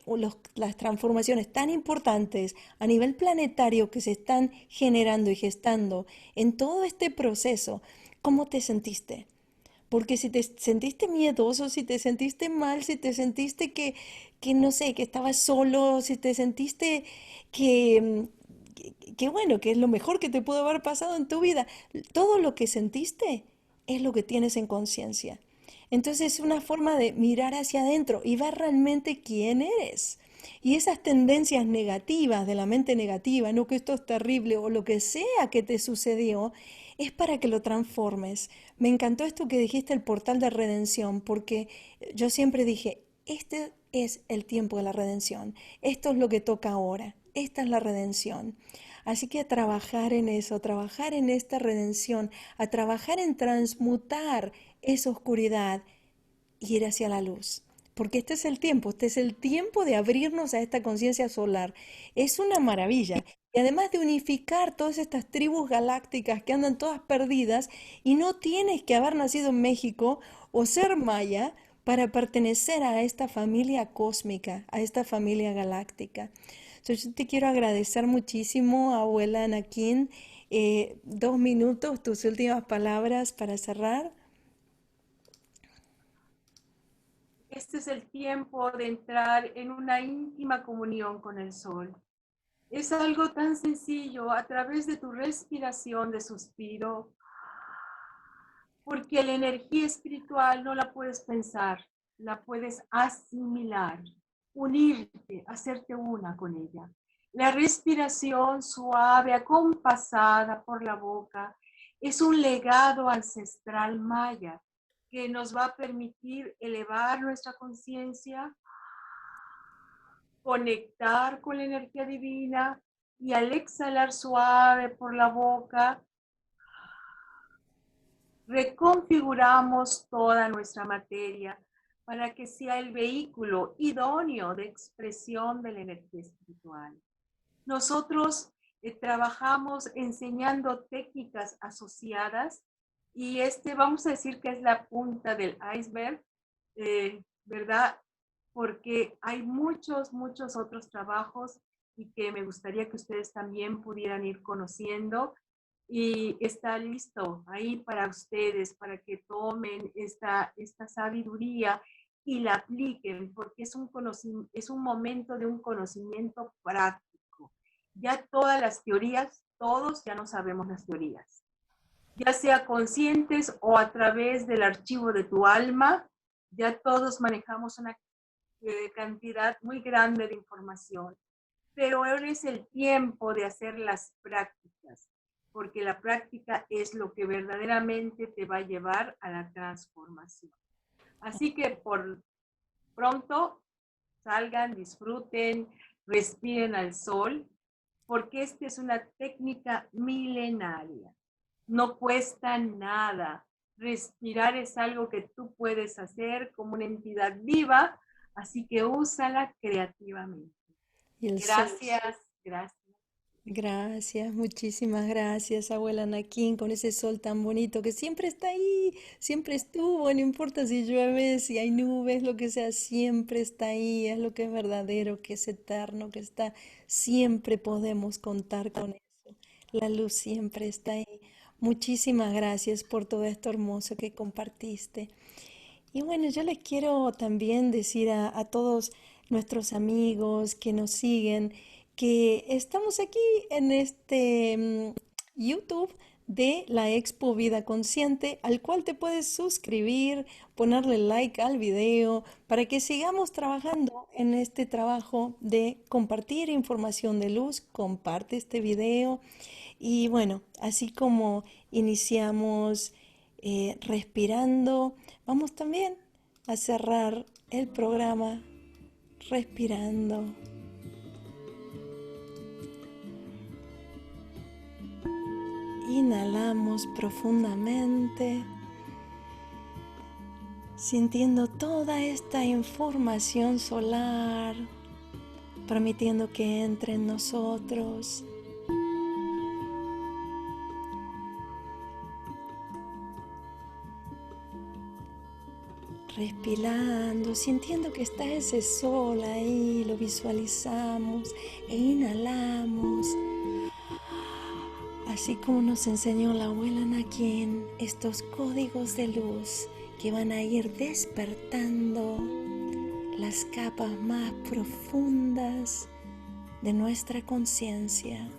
las transformaciones tan importantes a nivel planetario que se están generando y gestando en todo este proceso, ¿cómo te sentiste? Porque si te sentiste miedoso, si te sentiste mal, si te sentiste que no sé, que estabas solo, si te sentiste que, que bueno, que es lo mejor que te pudo haber pasado en tu vida, todo lo que sentiste es lo que tienes en conciencia. Entonces es una forma de mirar hacia adentro y ver realmente quién eres. Y esas tendencias negativas de la mente negativa, no que esto es terrible o lo que sea que te sucedió, es para que lo transformes. Me encantó esto que dijiste, el portal de redención, porque yo siempre dije, este es el tiempo de la redención, esto es lo que toca ahora, esta es la redención. Así que a trabajar en eso, a trabajar en esta redención, a trabajar en transmutar esa oscuridad y ir hacia la luz. Porque este es el tiempo de abrirnos a esta conciencia solar. Es una maravilla. Y además de unificar todas estas tribus galácticas que andan todas perdidas y no tienes que haber nacido en México o ser maya para pertenecer a esta familia cósmica, a esta familia galáctica. Entonces yo te quiero agradecer muchísimo, abuela Anakin. 2 minutos, tus últimas palabras para cerrar. Este es el tiempo de entrar en una íntima comunión con el sol. Es algo tan sencillo a través de tu respiración de suspiro, porque la energía espiritual no la puedes pensar, la puedes asimilar, unirte, hacerte una con ella. La respiración suave, acompasada por la boca, es un legado ancestral maya que nos va a permitir elevar nuestra conciencia, conectar con la energía divina y al exhalar suave por la boca, reconfiguramos toda nuestra materia para que sea el vehículo idóneo de expresión de la energía espiritual. Nosotros trabajamos enseñando técnicas asociadas y vamos a decir que es la punta del iceberg, ¿verdad? Porque hay muchos otros trabajos y que me gustaría que ustedes también pudieran ir conociendo y está listo ahí para ustedes, para que tomen esta sabiduría y la apliquen, porque es un momento de un conocimiento práctico. Ya todas las teorías, todos ya no sabemos las teorías, ya sea conscientes o a través del archivo de tu alma, ya todos manejamos una cantidad muy grande de información, pero ahora es el tiempo de hacer las prácticas, porque la práctica es lo que verdaderamente te va a llevar a la transformación. Así que por pronto salgan, disfruten, respiren al sol, porque esta es una técnica milenaria. No cuesta nada. Respirar es algo que tú puedes hacer como una entidad viva, así que úsala creativamente. Y el sol. Gracias, gracias. Gracias, muchísimas gracias, abuela Nakin, con ese sol tan bonito que siempre está ahí, siempre estuvo, no importa si llueve, si hay nubes, lo que sea, siempre está ahí, es lo que es verdadero, que es eterno, que está, siempre podemos contar con eso. La luz siempre está ahí. Muchísimas gracias por todo esto hermoso que compartiste. Y bueno, yo les quiero también decir a todos nuestros amigos que nos siguen, que estamos aquí en este YouTube de la Expo Vida Consciente, al cual te puedes suscribir, ponerle like al video para que sigamos trabajando en este trabajo de compartir información de luz. Comparte este video y bueno, así como iniciamos respirando, vamos también a cerrar el programa respirando. Inhalamos profundamente, sintiendo toda esta información solar, permitiendo que entre en nosotros. Respirando, sintiendo que está ese sol ahí, lo visualizamos e inhalamos. Así como nos enseñó la abuela Nakin, estos códigos de luz que van a ir despertando las capas más profundas de nuestra conciencia.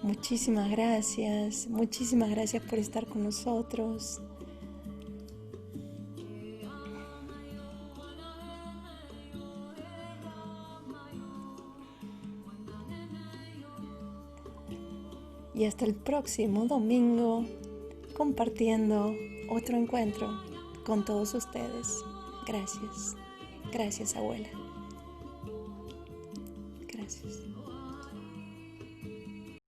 Muchísimas gracias por estar con nosotros. Y hasta el próximo domingo, compartiendo otro encuentro con todos ustedes. Gracias, abuela.